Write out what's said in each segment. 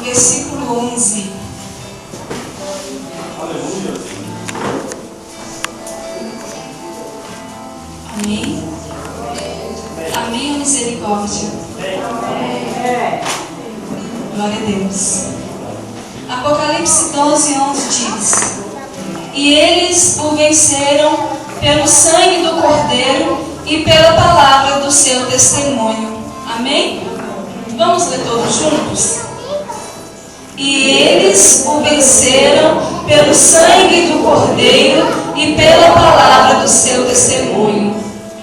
versículo 11. Amém? Amém ou misericórdia? Glória a Deus. Apocalipse 12, 11 diz: E eles o venceram pelo sangue do Cordeiro e pela palavra do seu testemunho. Amém? Vamos ler todos juntos? E eles o venceram pelo sangue do Cordeiro e pela palavra do seu testemunho.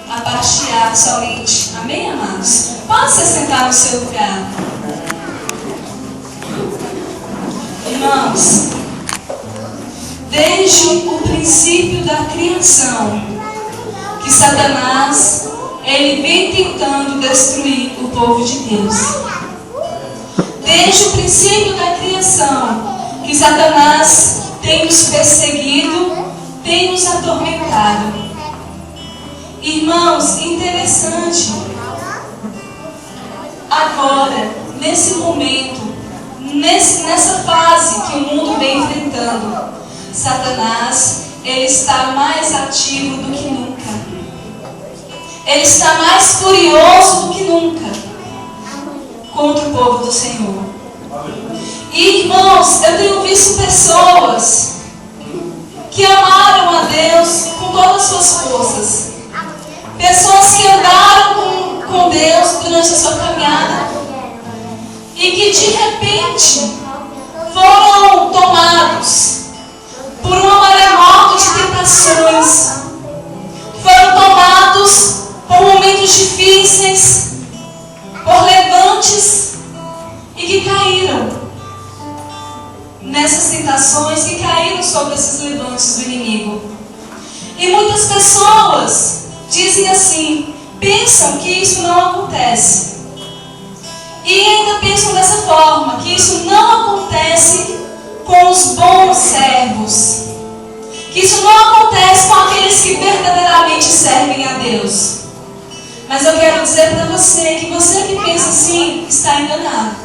A parte A somente. Amém, amados? Pode se sentar no seu lugar. Irmãos, desde o princípio da criação, que Satanás, ele vem tentando destruir o povo de Deus. Desde o princípio da criação, que Satanás tem nos perseguido, tem nos atormentado. Irmãos, interessante, agora, nesse momento, nessa fase que o mundo vem enfrentando, Satanás, ele está mais ativo do que nunca. Ele está mais furioso do que nunca contra o povo do Senhor. E, irmãos, eu tenho visto pessoas que amaram a Deus com todas as suas forças. Pessoas que andaram com Deus durante a sua caminhada e que de repente foram tomados por uma maremoto de tentações, foram tomados por momentos difíceis, por levantes, e que caíram nessas tentações, que caíram sobre esses levantes do inimigo. E muitas pessoas dizem assim, pensam que isso não acontece. E ainda pensam dessa forma, que isso não acontece com os bons servos. Que isso não acontece com aqueles que verdadeiramente servem a Deus. Mas eu quero dizer para você que pensa assim, está enganado.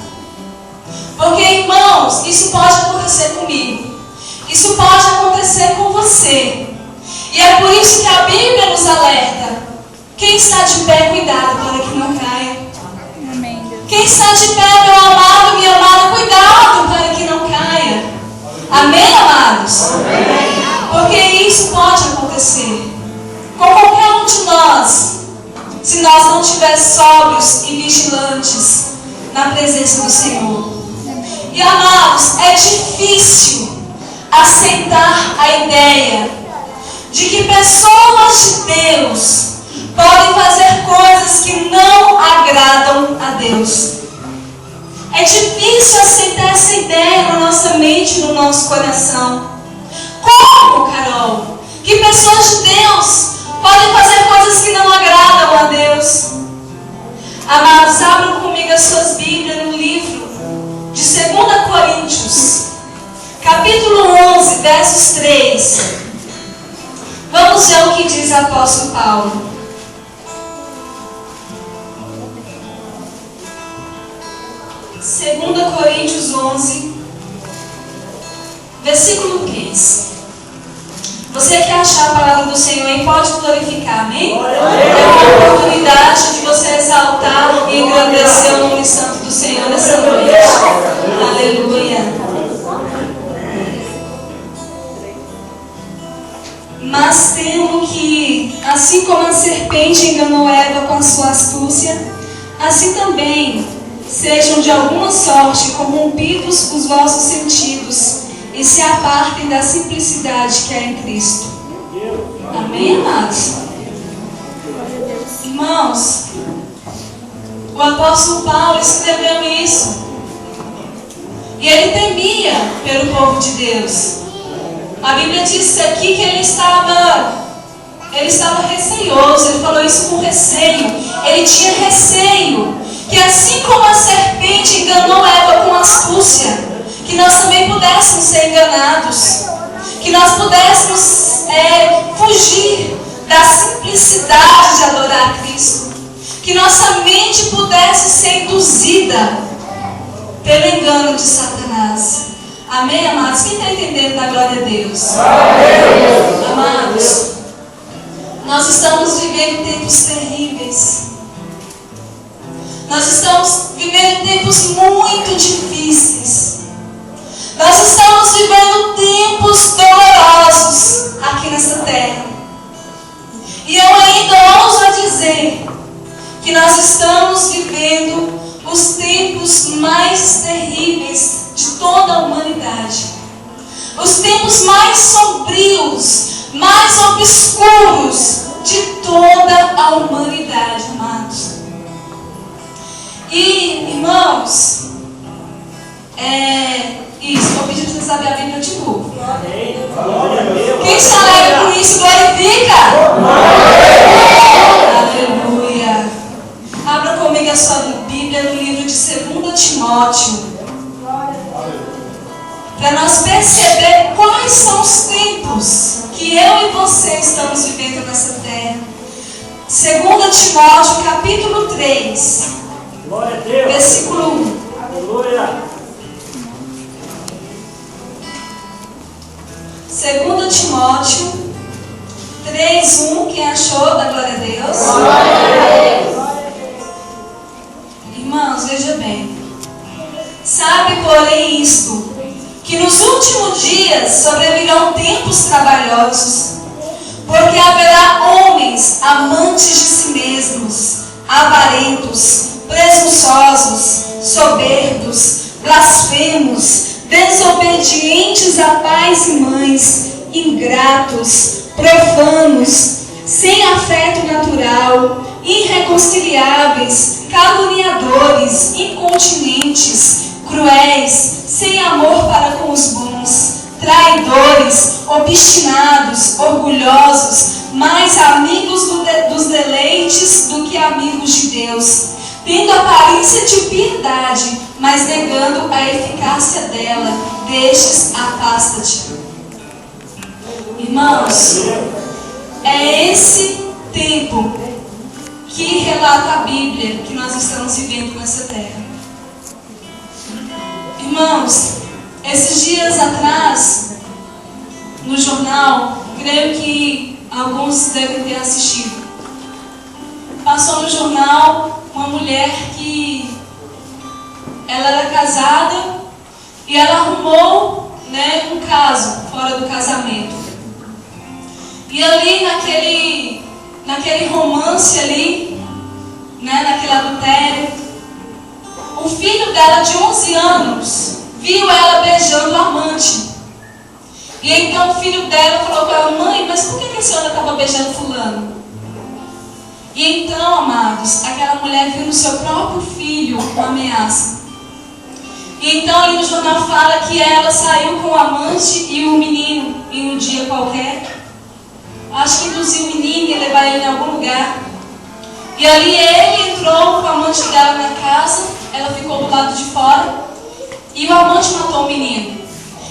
Porque, irmãos, isso pode acontecer comigo. Isso pode acontecer com você. E é por isso que a Bíblia nos alerta. Quem está de pé, cuidado para que não caia. Quem está de pé, meu amado, minha amada, cuidado para que não caia. Amém, amados? Amém. Porque isso pode acontecer com qualquer um de nós, se nós não estivermos sóbrios e vigilantes na presença do Senhor. E, amados, é difícil aceitar a ideia de que pessoas de Deus podem fazer coisas que não agradam a Deus. É difícil aceitar essa ideia na nossa mente e no nosso coração. Como, Carol? Que pessoas de Deus podem fazer coisas que não agradam a Deus? Amados, abram comigo as suas Bíblias no livro de 2 Coríntios, capítulo 11, versos 3. Vamos ver o que diz o apóstolo Paulo. Segunda Coríntios 11, versículo 3. Você quer achar a palavra do Senhor e pode glorificar, amém? É uma oportunidade de você exaltar e engrandecer o nome santo do Senhor nessa noite. Aleluia. Mas temo que, assim como a serpente enganou Eva com a sua astúcia, assim também sejam de alguma sorte corrompidos os vossos sentidos e se apartem da simplicidade que há em Cristo. Amém, amados? Irmãos, o apóstolo Paulo escreveu isso. E ele temia pelo povo de Deus. A Bíblia diz aqui que ele estava receioso. Ele falou isso com receio. Ele tinha receio que, assim como a serpente enganou Eva com astúcia, que nós também pudéssemos ser enganados, que nós pudéssemos fugir da simplicidade de adorar a Cristo, que nossa mente pudesse ser induzida pelo engano de Satanás. Amém, amados? Quem está entendendo da glória a Deus? Amém. Amados, nós estamos vivendo tempos terríveis. Nós estamos vivendo tempos muito difíceis. Nós estamos vivendo tempos dolorosos aqui nessa terra. E eu ainda ouso a dizer que nós estamos vivendo os tempos mais terríveis de toda a humanidade. Os tempos mais sombrios, mais obscuros de toda a humanidade, amados. E, irmãos, isso, vou pedir para vocês abrirem a Bíblia de novo. Quem se alegra com isso, glorifica. Aleluia. Abra comigo a sua Bíblia no livro de 2 Timóteo. Para nós perceber quais são os tempos que eu e você estamos vivendo nessa terra. 2 Timóteo, capítulo 3, versículo 1. Aleluia. 2 Timóteo 3:1, quem achou, da glória a Deus? Irmãos, veja bem. Sabe, porém, isto, que nos últimos dias sobrevirão tempos trabalhosos, porque haverá homens amantes de si mesmos, avarentos, presunçosos, soberbos, blasfemos, desobedientes a pais e mães, ingratos, profanos, sem afeto natural, irreconciliáveis, caluniadores, incontinentes, cruéis, sem amor para com os bons, traidores, obstinados, orgulhosos, mais amigos dos deleites do que amigos de Deus, tendo aparência de piedade, mas negando a eficácia dela. Destes, afasta-te. Irmãos, é esse tempo que relata a Bíblia que nós estamos vivendo nessa terra. Irmãos, esses dias atrás, no jornal, creio que alguns devem ter assistido, passou no jornal uma mulher que ela era casada e ela arrumou, um caso fora do casamento. E ali naquele romance ali, naquele adultério, o filho dela de 11 anos viu ela beijando o amante. E então o filho dela falou para ela: mãe, mas por que a senhora estava beijando fulano? E então, amados, aquela mulher viu no seu próprio filho uma ameaça. E então ali no jornal fala que ela saiu com o amante e o menino em um dia qualquer. Acho que induziu o menino e levar ele em algum lugar. E ali ele entrou com o amante dela na casa, ela ficou do lado de fora e o amante matou o menino.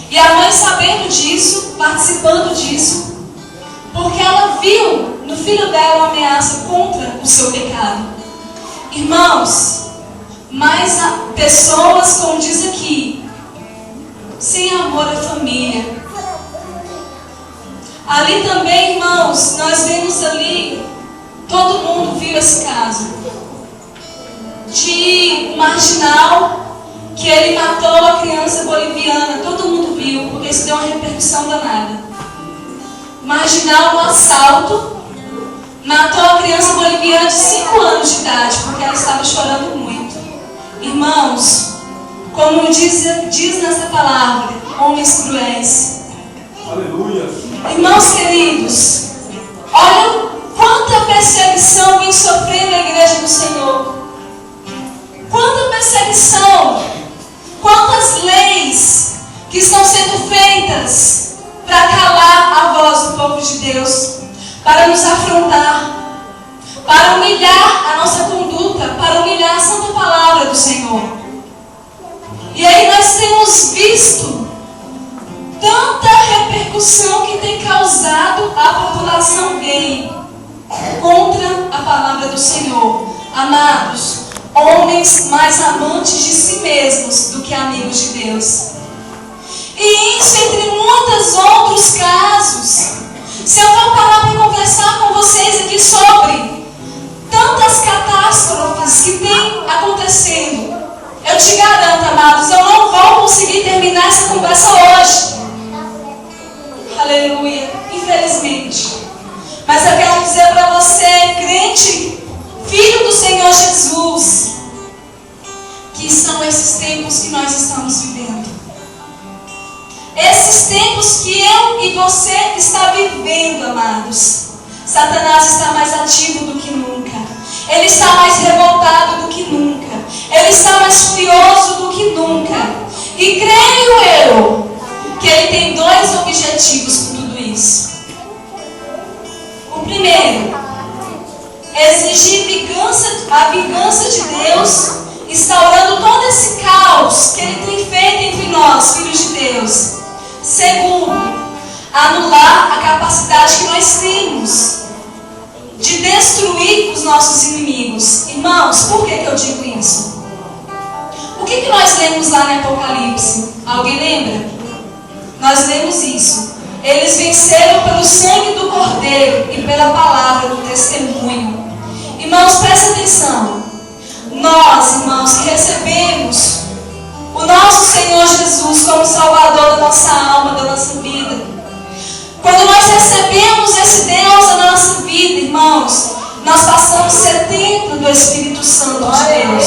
E a mãe, sabendo disso, participando disso, porque ela viu no filho dela uma ameaça contra o seu pecado. Irmãos, mas pessoas, como diz aqui, sem amor à família. Ali também, irmãos, nós vemos ali, todo mundo viu esse caso, de um marginal que ele matou a criança boliviana. Todo mundo viu, porque isso deu uma repercussão danada. Marginal no assalto, matou a criança boliviana de 5 anos de idade, porque ela estava chorando muito. Irmãos, como diz nessa palavra, homens cruéis. Aleluia. Irmãos queridos, olha quanta perseguição vem sofrendo a igreja do Senhor. Quanta perseguição, quantas leis que estão sendo feitas para calar a voz do povo de Deus, para nos afrontar, para humilhar a nossa conduta, para humilhar a santa palavra do Senhor. E aí nós temos visto tanta repercussão que tem causado a população gay contra a palavra do Senhor. Amados, homens mais amantes de si mesmos do que amigos de Deus. E isso entre muitos outros casos. Se eu for parar para conversar com vocês aqui sobre tantas catástrofes que tem acontecendo, eu te garanto, amados, eu não vou conseguir terminar essa conversa hoje. Aleluia. Infelizmente. Mas eu quero dizer para você, crente, filho do Senhor Jesus, que são esses tempos que nós estamos vivendo. Esses tempos que eu e você está vivendo, amados. Satanás está mais ativo do que nunca. Ele está mais revoltado do que nunca. Ele está mais furioso do que nunca. E creio eu que ele tem dois objetivos com tudo isso. O primeiro, exigir a vingança de Deus, instaurando todo esse caos que ele tem feito entre nós, filhos de Deus. Segundo, anular a capacidade que nós temos de destruir os nossos inimigos. Irmãos, por que eu digo isso? O que nós lemos lá em Apocalipse? Alguém lembra? Nós lemos isso. Eles venceram pelo sangue do Cordeiro e pela palavra do testemunho. Irmãos, prestem atenção. Nós, irmãos, que recebemos o nosso Senhor Jesus como Salvador da nossa alma, da nossa vida. Quando nós recebemos esse Deus na nossa vida, irmãos, nós passamos a ser templo do Espírito Santo de Deus.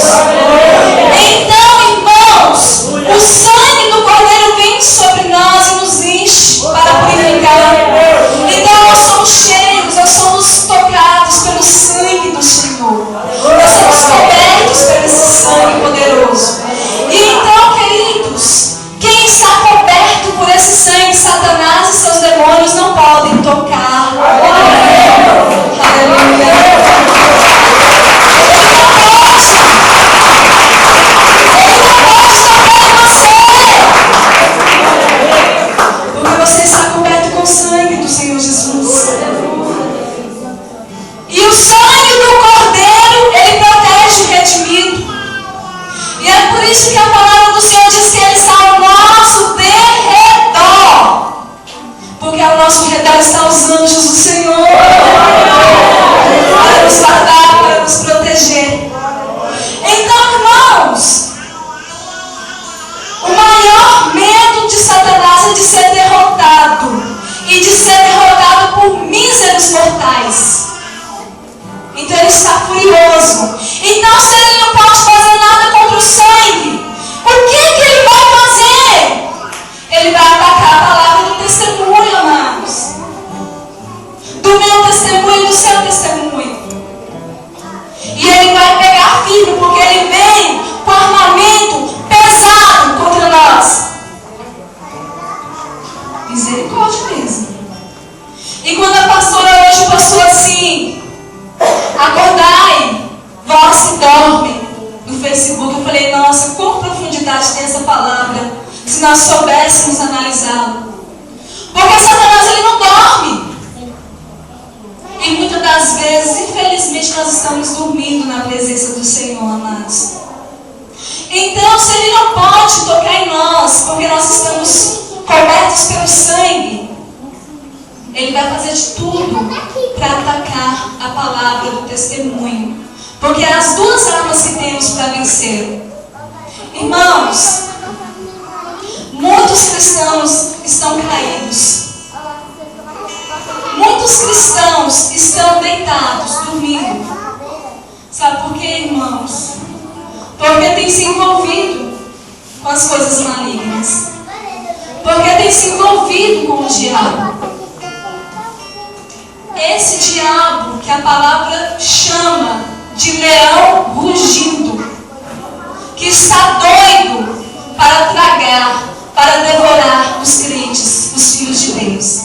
Então, irmãos, o sangue do Cordeiro vem sobre nós e nos enche para purificar. Então, nós somos cheios, nós somos tocados pelo sangue do Senhor. Nós somos cobertos por esse sangue poderoso. E então, queridos, quem está coberto por esse sangue, Satanás e seus demônios não podem tocar. Aleluia. Porque você está coberto com o sangue do Senhor Jesus. E o sangue do Cordeiro, ele protege o redimido. E é por isso que a palavra do Senhor diz que ele está ao nosso derredor. Porque ao nosso redor estão os anjos do Senhor. Para nos guardar, para nos proteger. Então, irmãos, o maior medo de Satanás é de ser derrotado. E de ser derrotado por míseros mortais. Então ele está furioso. Então, se ele não pode fazer nada contra o sangue, o que ele vai fazer? Ele vai atacar a palavra do testemunho, amados. Do meu testemunho e do seu testemunho. E ele vai pegar firme, porque ele vem com armamento pesado contra nós. Misericórdia mesmo. E quando a pastora hoje passou assim, acordai, vós que dormem, no Facebook, eu falei, nossa, qual profundidade tem essa palavra, se nós soubéssemos analisá-la. Porque Satanás, ele não dorme. E muitas das vezes, infelizmente, nós estamos dormindo na presença do Senhor, amados. Então, se ele não pode tocar em nós, porque nós estamos cobertos pelo sangue, ele vai fazer de tudo para atacar a palavra do testemunho. Porque é as duas armas que temos para vencer. Irmãos, muitos cristãos estão caídos. Muitos cristãos estão deitados, dormindo. Sabe por quê, irmãos? Porque tem se envolvido com as coisas malignas. Porque tem se envolvido com o diabo. Esse diabo que a palavra chama de leão rugindo, que está doido para tragar, para devorar os crentes, os filhos de Deus.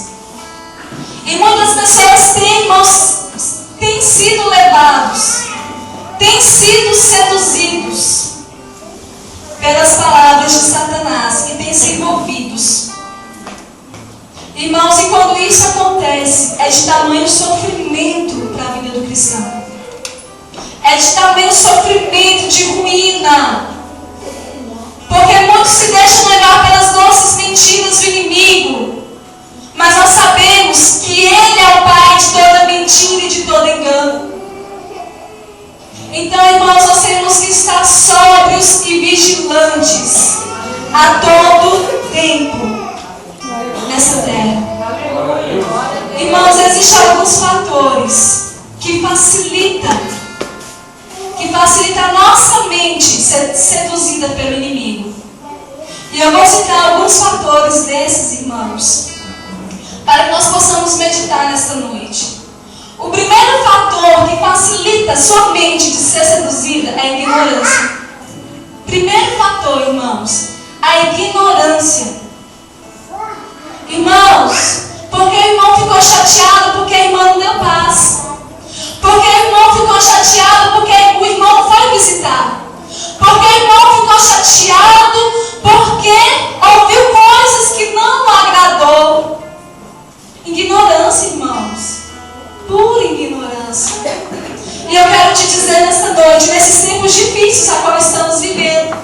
E muitas pessoas têm, irmãos, têm sido levados, têm sido seduzidos pelas palavras de Satanás e têm se envolvidos. Irmãos, e quando isso acontece, é de tamanho sofrimento para a vida do cristão. É de tamanho sofrimento de ruína. Porque muitos se deixam levar pelas doces mentiras do inimigo. Mas nós sabemos que ele é o pai de toda mentira e de todo engano. Então, irmãos, nós temos que estar sóbrios e vigilantes a todo tempo nessa terra. Irmãos, existem alguns fatores que facilitam a nossa mente ser seduzida pelo inimigo. E eu vou citar alguns fatores desses, irmãos, para que nós possamos meditar nesta noite. O primeiro fator que facilita sua mente de ser seduzida é a ignorância. Primeiro fator, irmãos, a ignorância. Irmãos, porque o irmão ficou chateado porque a irmã não deu paz. Porque o irmão ficou chateado porque o irmão não foi visitar. Porque o irmão ficou chateado porque ouviu coisas que não o agradou. Ignorância, irmãos. Pura ignorância. E eu quero te dizer nesta noite, nesses tempos difíceis a qual estamos vivendo,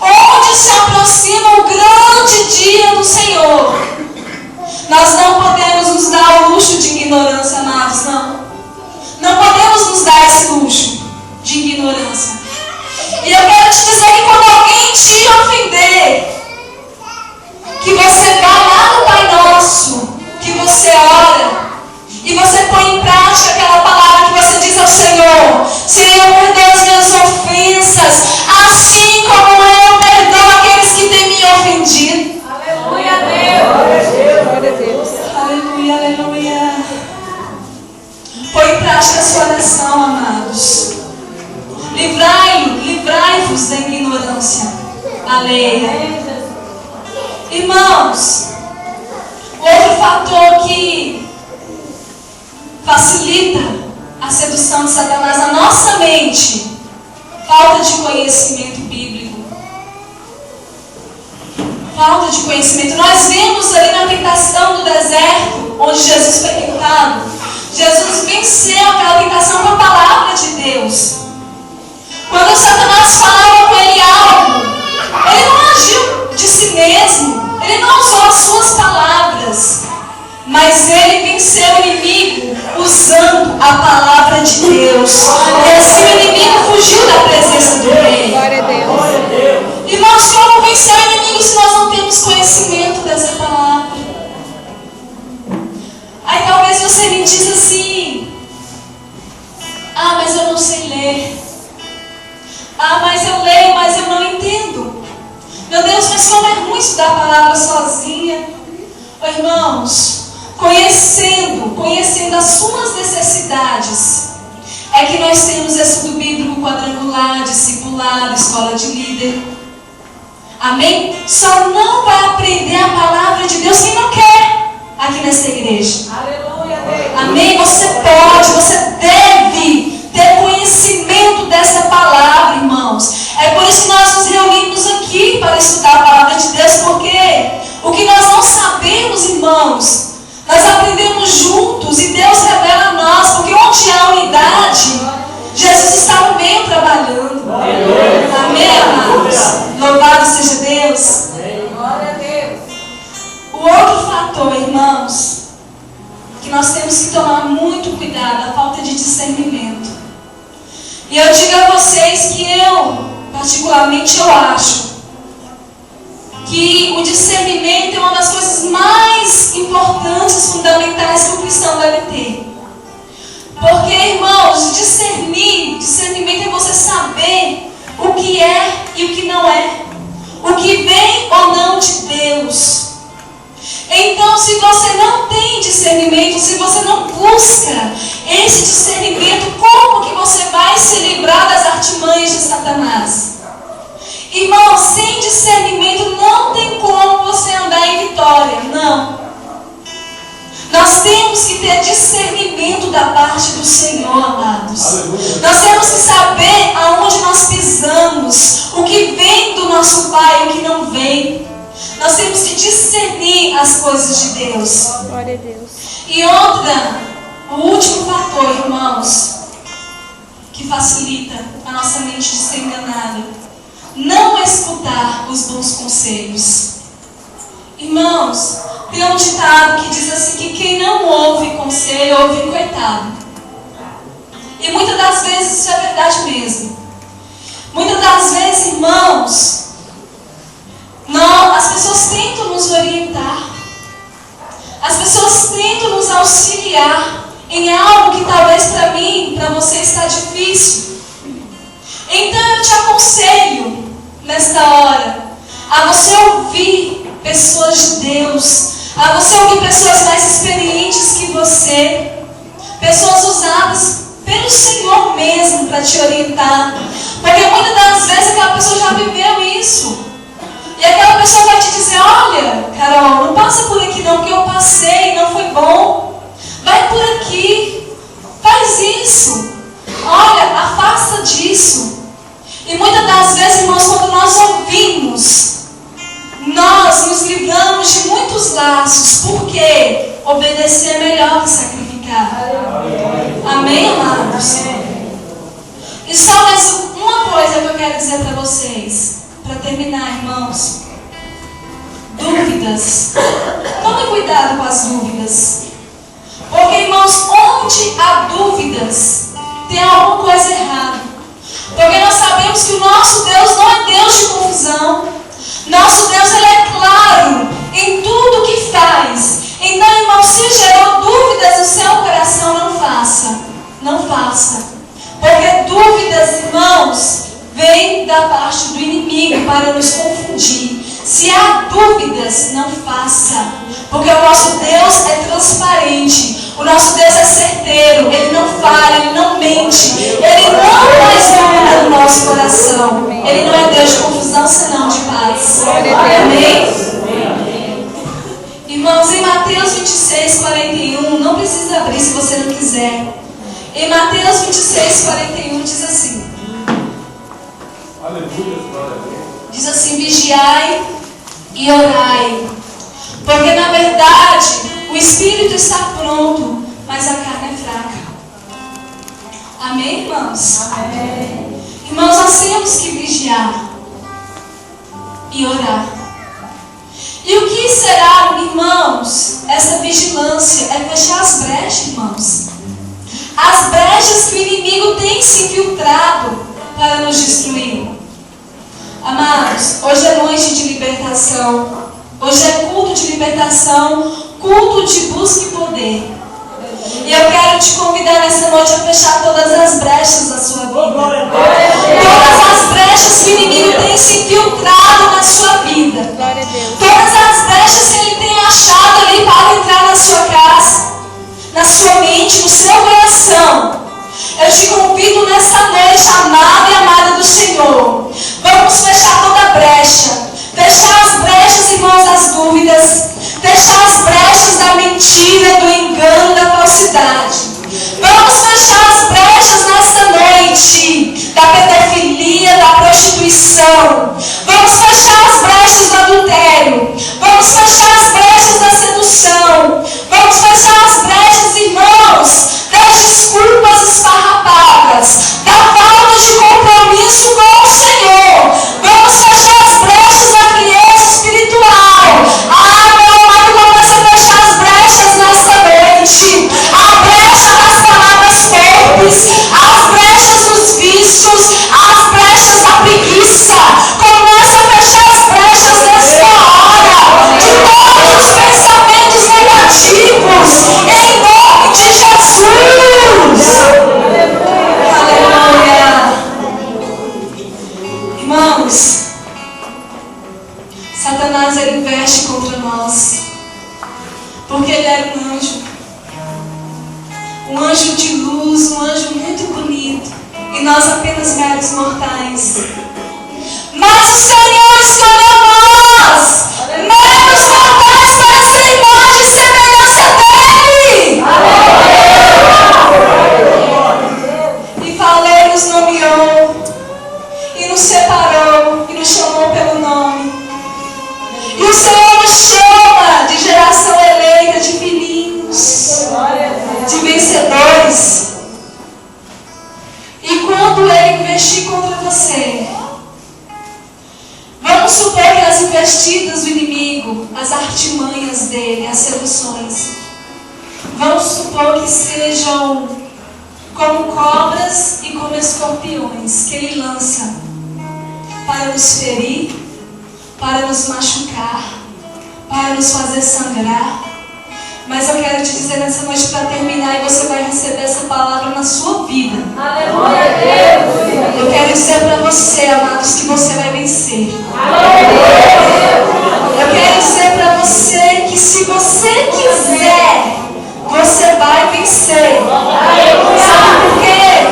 onde se aproxima o grande dia do Senhor, nós não podemos nos dar o luxo de ignorância, amados, não. Não podemos nos dar esse luxo de ignorância. E eu quero te dizer que quando alguém te ofender, que você vai lá no Pai Nosso, que você ora, e você põe em prática aquela palavra que você diz ao Senhor: Senhor, perdoa as minhas ofensas, assim como eu perdoo aqueles que têm me ofendido. Aleluia a Deus. Glória a Deus. Aleluia, aleluia. Põe em prática a sua oração, amados. Livrai-vos da ignorância alheia. Irmãos, outro fator que facilita a sedução de Satanás na nossa mente, falta de conhecimento bíblico. Falta de conhecimento. Nós vemos ali na tentação do deserto, onde Jesus foi tentado, Jesus venceu aquela tentação com a palavra de Deus. Quando Satanás falava com ele algo, ele não agiu de si mesmo, ele não usou as suas palavras, mas ele venceu o inimigo usando a palavra de Deus. E assim o inimigo fugiu da presença do rei. Glória a Deus. E nós como vencer o inimigo se nós não temos conhecimento dessa palavra? Aí talvez você me diz assim: ah, mas eu não sei ler. Ah, mas eu leio, mas eu não entendo. Meu Deus, mas como é ruim estudar a palavra sozinha. Oh, irmãos, conhecendo as suas necessidades, é que nós temos estudo bíblico quadrangular, discipulado, escola de líder. Amém? Só não vai aprender a palavra de Deus quem não quer aqui nessa igreja. Aleluia, Deus. Amém? Você pode, você deve ter conhecimento dessa palavra, irmãos. É por isso que nós nos reunimos aqui para estudar a palavra de Deus, porque o que nós não sabemos, irmãos, nós aprendemos juntos e Deus revela a nós, porque onde há unidade, Jesus está no meio trabalhando. Amém, amados? Louvado seja Deus. Glória a Deus. O outro fator, irmãos, que nós temos que tomar muito cuidado, a falta de discernimento. E eu digo a vocês que particularmente, eu acho que o discernimento é uma das coisas mais importantes, fundamentais que o cristão deve ter. Porque, irmãos, discernimento é você saber o que é e o que não é, o que vem ou não de Deus. Então, se você não tem discernimento, se você não busca esse discernimento, como que você vai se livrar das artimanhas de Satanás? Irmão, sem discernimento não tem como você andar em vitória, não. Nós temos que ter discernimento da parte do Senhor, amados. Aleluia. Nós temos que saber aonde nós pisamos, o que vem do nosso Pai e o que não vem. Nós temos que discernir as coisas de Deus. Glória a Deus. E o último fator, irmãos, que facilita a nossa mente de ser enganada. Não escutar os bons conselhos. Irmãos, tem um ditado que diz assim, que quem não ouve conselho, ouve coitado. E muitas das vezes isso é verdade mesmo. Muitas das vezes, irmãos, as pessoas tentam nos orientar. As pessoas tentam nos auxiliar em algo que talvez para mim, para você está difícil. Então eu te aconselho, nesta hora, a você ouvir pessoas de Deus, a você ouvir pessoas mais experientes que você, pessoas usadas pelo Senhor mesmo para te orientar. Porque muitas das vezes aquela pessoa já viveu isso. E aquela pessoa vai te dizer, olha, Carol, não passa por aqui não, que eu passei, não foi bom. Vai por aqui, faz isso. Olha, afasta disso. E muitas das vezes, irmãos, quando nós ouvimos, nós nos livramos de muitos laços. Porque obedecer é melhor que sacrificar. Amém, amados? E só mais uma coisa que eu quero dizer para vocês, para terminar, irmãos. Dúvidas. Tome cuidado com as dúvidas. Porque, irmãos, onde há dúvidas, tem alguma coisa errada. Porque nós sabemos que o nosso Deus não é Deus de confusão. Nosso Deus, Ele é claro em tudo que faz. Então, irmão, se gerou dúvidas no seu coração, não faça. Não faça. Porque dúvidas, irmãos, vêm da parte do inimigo para nos confundir. Se há dúvidas, não faça. Porque o nosso Deus é transparente. O nosso Deus é certeiro. Ele não falha, Ele não mente. Ele não faz dúvida no nosso coração. Ele não é Deus de confusão, senão de paz. Amém? Irmãos, em Mateus 26, 41, não precisa abrir se você não quiser. Em Mateus 26, 41 diz assim. Aleluia, glória a Deus. Diz assim, vigiai e orai. Porque na verdade o espírito está pronto, mas a carne é fraca. Amém, irmãos? Amém. Irmãos, nós temos que vigiar e orar. E o que será, irmãos, essa vigilância? É fechar as brechas, irmãos. As brechas que o inimigo tem se infiltrado para nos destruir. Amados, hoje é noite de libertação. Hoje é culto de libertação, culto de busca e poder. E eu quero te convidar nessa noite a fechar todas as brechas da sua vida. Todas as brechas que o inimigo tem se infiltrado na sua vida. Todas as brechas que ele tem achado ali para entrar na sua casa, na sua mente, no seu coração. Eu te convido nessa noite, amada e amada do Senhor. Vamos fechar toda a brecha. Fechar as brechas, irmãos, das dúvidas. Fechar as brechas da mentira, do engano, da falsidade. Vamos fechar as brechas nesta noite da pedofilia, da prostituição. Vamos fechar as brechas do adultério. Vamos fechar as brechas da sedução. Vamos fechar as brechas, irmãos, das desculpas esfarrapadas, da falta de compromisso com o Senhor. Vamos fechar as brechas da criança espiritual. Meu amado, começa a fechar as brechas nesta noite. A brecha investir contra você. Vamos supor que as investidas do inimigo, as artimanhas dele, as seduções, vamos supor que sejam como cobras e como escorpiões que ele lança para nos ferir, para nos machucar, para nos fazer sangrar. Mas eu quero te dizer nessa noite para terminar, e você vai receber essa palavra na sua vida. Aleluia, Deus. Eu quero dizer para você, amados, que você vai vencer. Eu quero dizer para você que se você quiser, você vai vencer. Sabe por quê?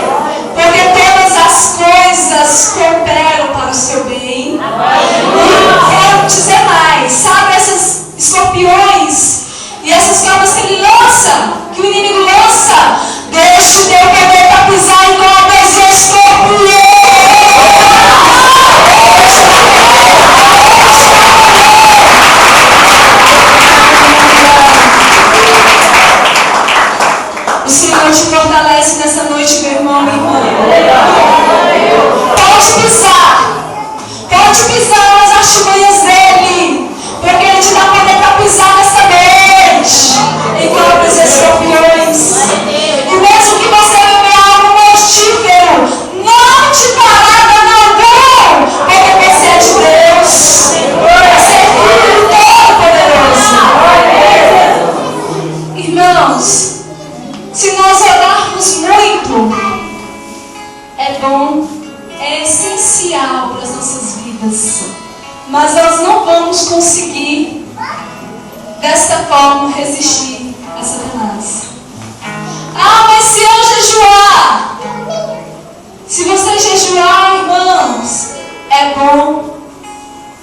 Porque todas as coisas cooperam para o seu bem. E quero dizer mais, sabe esses escorpiões e essas cobras que ele lança, que o inimigo lança, deixe o teu poder para pisar em cobras e escorpiões. O Senhor te fortalece nessa noite, meu irmão, minha irmã. Pode pisar nas artimanhas dele, porque ele te dá poder para pisar nessa noite em cobras e escorpiões. E mesmo que você beba algo mortífero, não te dará dano algum, porque você é de Deus. Você é filho do Todo-Poderoso. Irmãos, se nós orarmos muito, é bom, é essencial para as nossas vidas, mas nós não vamos conseguir desta forma resistir a Satanás. Ah, mas se eu jejuar, se você jejuar, irmãos, é bom,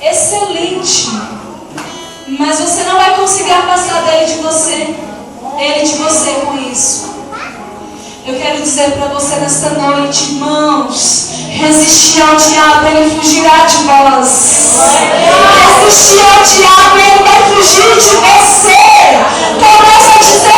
excelente, mas você não vai conseguir afastar ele de você com isso. Eu quero dizer para você nesta noite, irmãos, resistir ao diabo, ele fugirá de vós. Resistir ao diabo, ele vai fugir de você. Começa a dizer